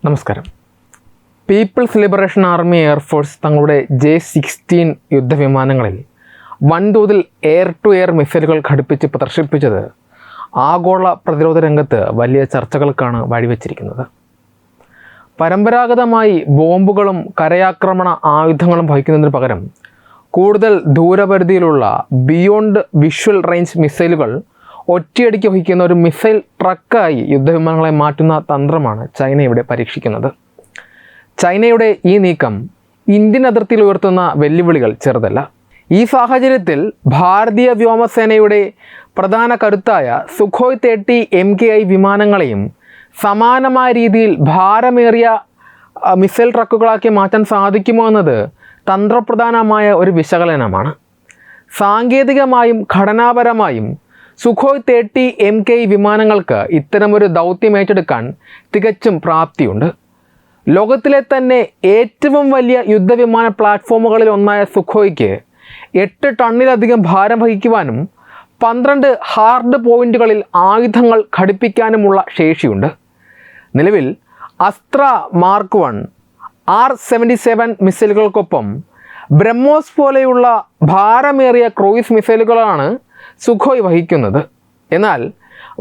നമസ്കാരം. People's liberation army air force തങ്ങളുടെ J-16 യുദ്ധവിമാനങ്ങളിൽ വൻതോതിൽ എയർ ടു എയർ മിസൈലുകൾ ഘടിപ്പിച്ച് പ്രദർശിപ്പിച്ചത് ആഗോള പ്രതിരോധ രംഗത്ത് വലിയ ചർച്ചകൾക്കാണ് വഴിവെച്ചിരിക്കുന്നത്. പരമ്പരാഗതമായി ബോംബുകളും കരയാക്രമണ ആയുധങ്ങളും വഹിക്കുന്നതിന് പകരം കൂടുതൽ ദൂരപരിധിയിലുള്ള ബിയോണ്ട് വിഷ്വൽ റേഞ്ച് മിസൈലുകൾ ഒറ്റയടിക്ക് വഹിക്കുന്ന ഒരു മിസൈൽ ട്രക്കായി യുദ്ധവിമാനങ്ങളെ മാറ്റുന്ന തന്ത്രമാണ് ചൈന ഇവിടെ പരീക്ഷിക്കുന്നത്. ചൈനയുടെ ഈ നീക്കം ഇന്ത്യൻ അതിർത്തിയിൽ ഉയർത്തുന്ന വെല്ലുവിളികൾ ചെറുതല്ല. ഈ സാഹചര്യത്തിൽ ഭാരതീയ വ്യോമസേനയുടെ പ്രധാന കരുത്തായ സുഖോയ് 30 MKI വിമാനങ്ങളെയും സമാനമായ രീതിയിൽ ഭാരമേറിയ മിസൈൽ ട്രക്കുകളാക്കി മാറ്റാൻ സാധിക്കുമോ എന്നത് തന്ത്രപ്രധാനമായ ഒരു വിശകലനമാണ്. സാങ്കേതികമായും ഘടനാപരമായും സുഖോയ് 30 MKI വിമാനങ്ങൾക്ക് ഇത്തരമൊരു ദൗത്യം ഏറ്റെടുക്കാൻ തികച്ചും പ്രാപ്തിയുണ്ട്. ലോകത്തിലെ തന്നെ ഏറ്റവും വലിയ യുദ്ധവിമാന പ്ലാറ്റ്ഫോമുകളിൽ ഒന്നായ സുഖോയ്ക്ക് 8 ടണ്ണിലധികം ഭാരം വഹിക്കുവാനും 12 ഹാർഡ് പോയിന്റുകളിൽ ആയുധങ്ങൾ ഘടിപ്പിക്കാനുമുള്ള ശേഷിയുണ്ട്. നിലവിൽ അസ്ത്ര മാർക്ക് 1 R-77 മിസൈലുകൾക്കൊപ്പം ബ്രഹ്മോസ് പോലെയുള്ള ഭാരമേറിയ ക്രൂയിസ് മിസൈലുകളാണ് സുഖോയ് വഹിക്കുന്നത്. എന്നാൽ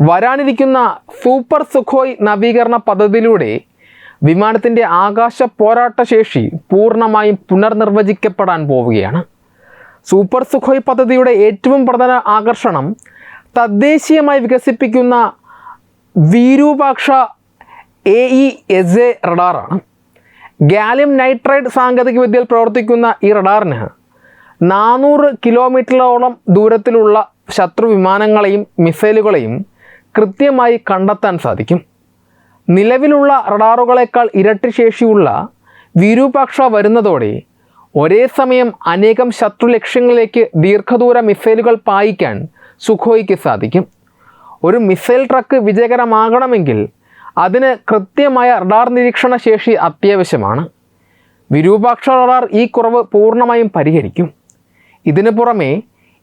വരാനിരിക്കുന്ന സൂപ്പർ സുഖോയ് നവീകരണ പദ്ധതിയിലൂടെ വിമാനത്തിൻ്റെ ആകാശ പോരാട്ട ശേഷി പൂർണ്ണമായും പുനർനിർവചിക്കപ്പെടാൻ പോവുകയാണ്. സൂപ്പർ സുഖോയ് പദ്ധതിയുടെ ഏറ്റവും പ്രധാന ആകർഷണം തദ്ദേശീയമായി വികസിപ്പിക്കുന്ന വിരൂപാക്ഷ AESA റഡാറാണ്. ഗാലിയം നൈട്രൈഡ് സാങ്കേതികവിദ്യയിൽ പ്രവർത്തിക്കുന്ന ഈ റഡാറിന് 400 കിലോമീറ്ററോളം ദൂരത്തിലുള്ള ശത്രു വിമാനങ്ങളെയും മിസൈലുകളെയും കൃത്യമായി കണ്ടെത്താൻ സാധിക്കും. നിലവിലുള്ള റഡാറുകളേക്കാൾ ഇരട്ടി ശേഷിയുള്ള വിരൂപാക്ഷ വരുന്നതോടെ ഒരേ സമയം അനേകം ശത്രു ലക്ഷ്യങ്ങളിലേക്ക് ദീർഘദൂര മിസൈലുകൾ പായിക്കാൻ സുഖോയ്ക്ക് സാധിക്കും. ഒരു മിസൈൽ ട്രക്ക് വിജയകരമാകണമെങ്കിൽ അതിന് കൃത്യമായ റഡാർ നിരീക്ഷണ ശേഷി അത്യാവശ്യമാണ്. വിരൂപാക്ഷ റഡാർ ഈ കുറവ് പൂർണ്ണമായും പരിഹരിക്കും. ഇതിനു പുറമെ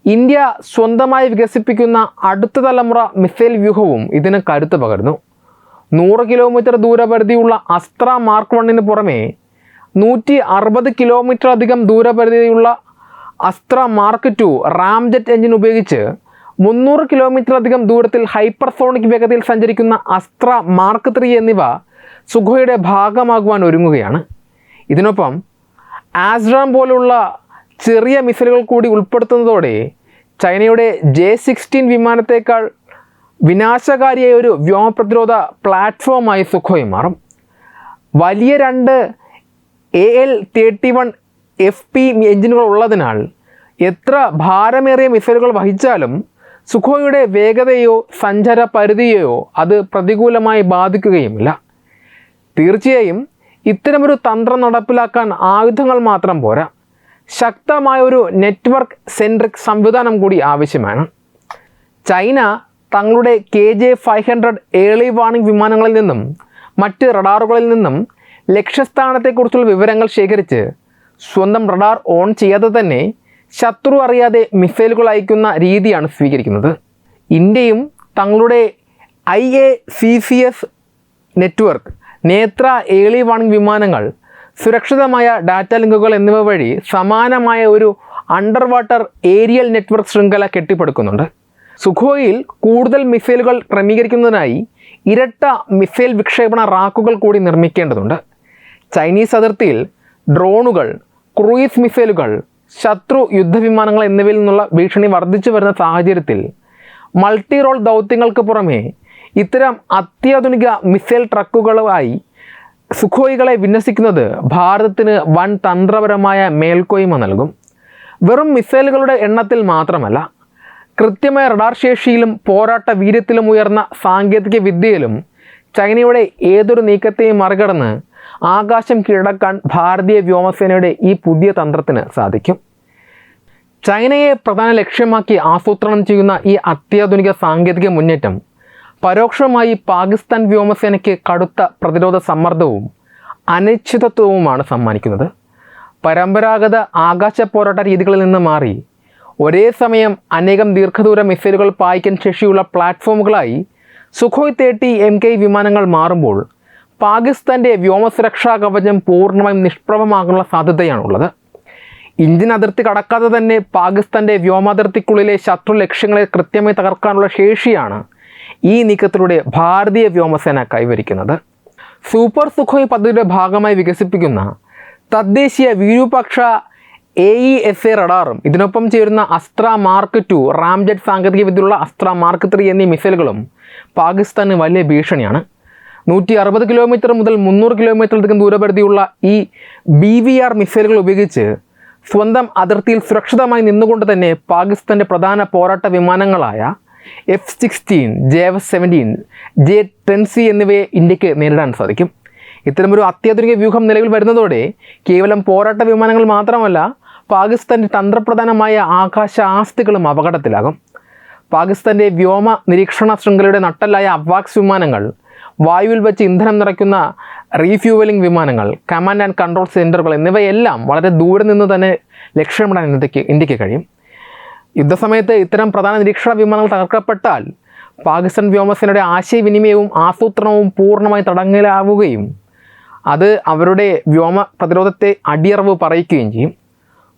ഇന്ത്യ സ്വന്തമായി വികസിപ്പിക്കുന്ന അടുത്ത തലമുറ മിസൈൽ വ്യൂഹവും ഇതിന് കരുത്ത് പകരുന്നു. 100 കിലോമീറ്റർ ദൂരപരിധിയുള്ള അസ്ത്ര മാർക്ക് 1 പുറമെ 160 കിലോമീറ്ററിലധികം ദൂരപരിധിയുള്ള അസ്ത്ര മാർക്ക് 2 റാംജെറ്റ് എഞ്ചിൻ ഉപയോഗിച്ച് 300 കിലോമീറ്ററിലധികം ദൂരത്തിൽ ഹൈപ്പർസോണിക് വേഗതയിൽ സഞ്ചരിക്കുന്ന അസ്ത്ര മാർക്ക് 3 എന്നിവ സുഖോയുടെ ഭാഗമാകുവാൻ ഒരുങ്ങുകയാണ്. ഇതിനൊപ്പം ആസ്ട്രാം പോലുള്ള ചെറിയ മിസൈലുകൾ കൂടി ഉൾപ്പെടുത്തുന്നതോടെ ചൈനയുടെ J-16 വിമാനത്തേക്കാൾ വിനാശകാരിയായ ഒരു വ്യോമപ്രതിരോധ പ്ലാറ്റ്ഫോമായി സുഖോയ് മാറും. വലിയ 2 AL-31 FP എഞ്ചിനുകൾ ഉള്ളതിനാൽ എത്ര ഭാരമേറിയ മിസൈലുകൾ വഹിച്ചാലും സുഖോയുടെ വേഗതയോ സഞ്ചാര പരിധിയോ അത് പ്രതികൂലമായി ബാധിക്കുകയുമില്ല. തീർച്ചയായും ഇത്തരമൊരു തന്ത്രം നടപ്പിലാക്കാൻ ആയുധങ്ങൾ മാത്രം പോരാ, ശക്തമായ ഒരു നെറ്റ്വർക്ക് സെൻട്രിക് സംവിധാനം കൂടി ആവശ്യമാണ്. ചൈന തങ്ങളുടെ KJ-500 ഏർലി വാർണിംഗ് വിമാനങ്ങളിൽ നിന്നും മറ്റ് റഡാറുകളിൽ നിന്നും ലക്ഷ്യസ്ഥാനത്തെക്കുറിച്ചുള്ള വിവരങ്ങൾ ശേഖരിച്ച് സ്വന്തം റഡാർ ഓൺ ചെയ്യാതെ തന്നെ ശത്രു അറിയാതെ മിസൈലുകൾ അയക്കുന്ന രീതിയാണ് സ്വീകരിക്കുന്നത്. ഇന്ത്യയും തങ്ങളുടെ IACCS നെറ്റ്വർക്ക്, നേത്ര ഏർലി വാർണിംഗ് വിമാനങ്ങൾ, സുരക്ഷിതമായ ഡാറ്റ ലിങ്കുകൾ എന്നിവ വഴി സമാനമായ ഒരു അണ്ടർ വാട്ടർ ഏരിയൽ നെറ്റ്വർക്ക് ശൃംഖല കെട്ടിപ്പടുക്കുന്നുണ്ട്. സുഖോയിൽ കൂടുതൽ മിസൈലുകൾ ക്രമീകരിക്കുന്നതിനായി ഇരട്ട മിസൈൽ വിക്ഷേപണ റാക്കുകൾ കൂടി നിർമ്മിക്കേണ്ടതുണ്ട്. ചൈനീസ് അതിർത്തിയിൽ ഡ്രോണുകൾ, ക്രൂയിസ് മിസൈലുകൾ, ശത്രു യുദ്ധവിമാനങ്ങൾ എന്നിവയിൽ നിന്നുള്ള ഭീഷണി വർദ്ധിച്ചു വരുന്ന സാഹചര്യത്തിൽ മൾട്ടി റോൾ ദൗത്യങ്ങൾക്ക് പുറമെ ഇത്തരം അത്യാധുനിക മിസൈൽ ട്രക്കുകളുമായി സുഖോയികളെ വിന്യസിക്കുന്നത് ഭാരതത്തിന് വൻ തന്ത്രപരമായ മേൽക്കോയ്മ നൽകും. വെറും മിസൈലുകളുടെ എണ്ണത്തിൽ മാത്രമല്ല, കൃത്യമായ റഡാർ ശേഷിയിലും പോരാട്ട വീര്യത്തിലും ഉയർന്ന സാങ്കേതിക വിദ്യയിലും ചൈനയുടെ ഏതൊരു നീക്കത്തെയും മറികടന്ന് ആകാശം കീഴടക്കാൻ ഭാരതീയ വ്യോമസേനയുടെ ഈ പുതിയ തന്ത്രത്തിന് സാധിക്കും. ചൈനയെ പ്രധാന ലക്ഷ്യമാക്കി ആസൂത്രണം ചെയ്യുന്ന ഈ അത്യാധുനിക സാങ്കേതിക മുന്നേറ്റം പരോക്ഷമായി പാകിസ്ഥാൻ വ്യോമസേനയ്ക്ക് കടുത്ത പ്രതിരോധ സമ്മർദ്ദവും അനിശ്ചിതത്വവുമാണ് സമ്മാനിക്കുന്നത്. പരമ്പരാഗത ആകാശ പോരാട്ട രീതികളിൽ നിന്ന് മാറി ഒരേ സമയം അനേകം ദീർഘദൂര മിസൈലുകൾ പായിക്കാൻ ശേഷിയുള്ള പ്ലാറ്റ്ഫോമുകളായി സുഖോയ് 30 MKI വിമാനങ്ങൾ മാറുമ്പോൾ പാകിസ്ഥാൻ്റെ വ്യോമസുരക്ഷാ കവചം പൂർണ്ണമായും നിഷ്പ്രഭമാകാനുള്ള സാധ്യതയാണുള്ളത്. ഇന്ത്യൻ അതിർത്തി കടക്കാതെ തന്നെ പാകിസ്ഥാൻ്റെ വ്യോമാതിർത്തിക്കുള്ളിലെ ശത്രു ലക്ഷ്യങ്ങളെ കൃത്യമായി തകർക്കാനുള്ള ശേഷിയാണ് ഈ നീക്കത്തിലൂടെ ഭാരതീയ വ്യോമസേന കൈവരിക്കുന്നത്. സൂപ്പർ സുഖോയ് പദ്ധതിയുടെ ഭാഗമായി വികസിപ്പിക്കുന്ന തദ്ദേശീയ വിരൂപാക്ഷ AESA റഡാറും ഇതിനൊപ്പം ചേരുന്ന അസ്ത്ര മാർക്ക് 2 റാംജെറ്റ് സാങ്കേതികവിദ്യയുള്ള അസ്ത്ര മാർക്ക് 3 എന്നീ മിസൈലുകളും പാകിസ്ഥാന് വലിയ ഭീഷണിയാണ്. 160 കിലോമീറ്റർ മുതൽ 300 കിലോമീറ്ററിലധികം ദൂരപരിധിയുള്ള ഈ BVR മിസൈലുകൾ ഉപയോഗിച്ച് സ്വന്തം അതിർത്തിയിൽ സുരക്ഷിതമായി നിന്നുകൊണ്ട് തന്നെ പാകിസ്ഥാൻ്റെ പ്രധാന പോരാട്ട വിമാനങ്ങളായ F-16, JF-17, J-10C എന്നിവയെ ഇന്ത്യക്ക് നേരിടാൻ സാധിക്കും. ഇത്തരമൊരു അത്യാധുനിക വ്യൂഹം നിലവിൽ വരുന്നതോടെ കേവലം പോരാട്ട വിമാനങ്ങൾ മാത്രമല്ല, പാകിസ്ഥാൻ്റെ തന്ത്രപ്രധാനമായ ആകാശ ആസ്തികളും അപകടത്തിലാകും. പാകിസ്ഥാൻ്റെ വ്യോമ നിരീക്ഷണ ശൃംഖലയുടെ നട്ടെല്ലായ അവാക്സ് വിമാനങ്ങൾ, വായുവിൽ വെച്ച് ഇന്ധനം നിറയ്ക്കുന്ന റീഫ്യൂവലിംഗ് വിമാനങ്ങൾ, കമാൻഡ് ആൻഡ് കൺട്രോൾ സെൻറ്ററുകൾ എന്നിവയെല്ലാം വളരെ ദൂരെ നിന്ന് തന്നെ ലക്ഷ്യമിടാൻ ഇന്ത്യക്ക് കഴിയും. യുദ്ധസമയത്ത് ഇത്തരം പ്രധാന നിരീക്ഷണ വിമാനങ്ങൾ തകർക്കപ്പെട്ടാൽ പാകിസ്ഥാൻ വ്യോമസേനയുടെ ആശയവിനിമയവും ആസൂത്രണവും പൂർണ്ണമായി തടങ്കലാവുകയും അത് അവരുടെ വ്യോമ പ്രതിരോധത്തെ അടിയറവ് പറയിക്കുകയും ചെയ്യും.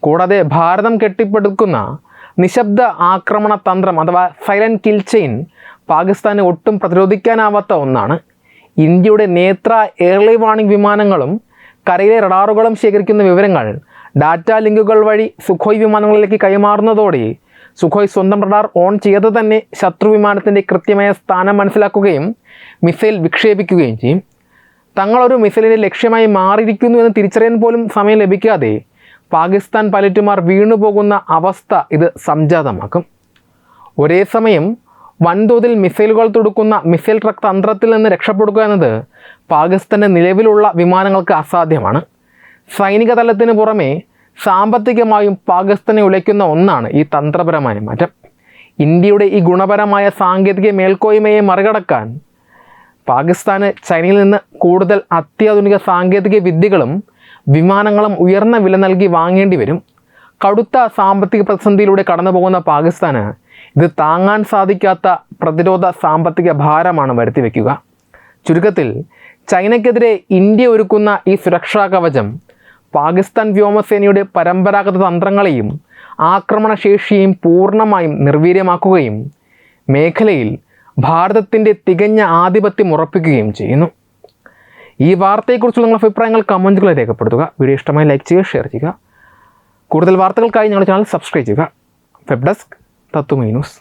കൂടാതെ ഭാരതം കെട്ടിപ്പടുക്കുന്ന നിശബ്ദ ആക്രമണ തന്ത്രം അഥവാ സൈലൻറ്റ് കിൽ ചെയിൻ പാകിസ്ഥാന് ഒട്ടും പ്രതിരോധിക്കാനാവാത്ത ഒന്നാണ്. ഇന്ത്യയുടെ നേത്ര എയർലൈൻ വാണിംഗ് വിമാനങ്ങളും കരയിലെ റഡാറുകളും ശേഖരിക്കുന്ന വിവരങ്ങൾ ഡാറ്റ ലിങ്കുകൾ വഴി സുഖോയ് വിമാനങ്ങളിലേക്ക് കൈമാറുന്നതോടെ സുഖോയ് സ്വന്തം റഡാർ ഓൺ ചെയ്യാതെ തന്നെ ശത്രു വിമാനത്തിൻ്റെ കൃത്യമായ സ്ഥാനം മനസ്സിലാക്കുകയും മിസൈൽ വിക്ഷേപിക്കുകയും ചെയ്യും. തങ്ങളൊരു മിസൈലിൻ്റെ ലക്ഷ്യമായി മാറിയിരിക്കുന്നു എന്ന് തിരിച്ചറിയാൻ പോലും സമയം ലഭിക്കാതെ പാകിസ്ഥാൻ പൈലറ്റുമാർ വീണുപോകുന്ന അവസ്ഥ ഇത് സംജാതമാക്കും. ഒരേ സമയം വൻതോതിൽ മിസൈലുകൾ തൊടുക്കുന്ന മിസൈൽ ട്രക്ക് തന്ത്രത്തിൽ നിന്ന് രക്ഷപ്പെടുക എന്നത് പാകിസ്ഥാൻ്റെ നിലവിലുള്ള വിമാനങ്ങൾക്ക് അസാധ്യമാണ്. സൈനിക തലത്തിന് പുറമെ സാമ്പത്തികമായും പാകിസ്ഥാനെ ഉലയ്ക്കുന്ന ഒന്നാണ് ഈ തന്ത്രപരമായ മാറ്റം. ഇന്ത്യയുടെ ഈ ഗുണപരമായ സാങ്കേതിക മേൽക്കോയ്മയെ മറികടക്കാൻ പാകിസ്ഥാന് ചൈനയിൽ നിന്ന് കൂടുതൽ അത്യാധുനിക സാങ്കേതിക വിദ്യകളും വിമാനങ്ങളും ഉയർന്ന വില നൽകി വാങ്ങേണ്ടി വരും. കടുത്ത സാമ്പത്തിക പ്രതിസന്ധിയിലൂടെ കടന്നു പോകുന്ന പാകിസ്ഥാന് ഇത് താങ്ങാൻ സാധിക്കാത്ത പ്രതിരോധ സാമ്പത്തിക ഭാരമാണ് വരുത്തിവെക്കുക. ചുരുക്കത്തിൽ ചൈനയ്ക്കെതിരെ ഇന്ത്യ ഒരുക്കുന്ന ഈ സുരക്ഷാ കവചം പാകിസ്ഥാൻ വ്യോമസേനയുടെ പരമ്പരാഗത തന്ത്രങ്ങളെയും ആക്രമണശേഷിയെയും പൂർണ്ണമായും നിർവീര്യമാക്കുകയും മേഖലയിൽ ഭാരതത്തിൻ്റെ തികഞ്ഞ ആധിപത്യം ഉറപ്പിക്കുകയും ചെയ്യുന്നു. ഈ വാർത്തയെക്കുറിച്ചുള്ള നിങ്ങളുടെ അഭിപ്രായങ്ങൾ കമൻറ്റുകളിൽ രേഖപ്പെടുത്തുക. വീഡിയോ ഇഷ്ടമായി ലൈക്ക് ചെയ്യുക, ഷെയർ ചെയ്യുക. കൂടുതൽ വാർത്തകൾക്കായി ഞങ്ങളുടെ ചാനൽ സബ്സ്ക്രൈബ് ചെയ്യുക. വെബ് ഡെസ്ക് തത്വമൈ ന്യൂസ്.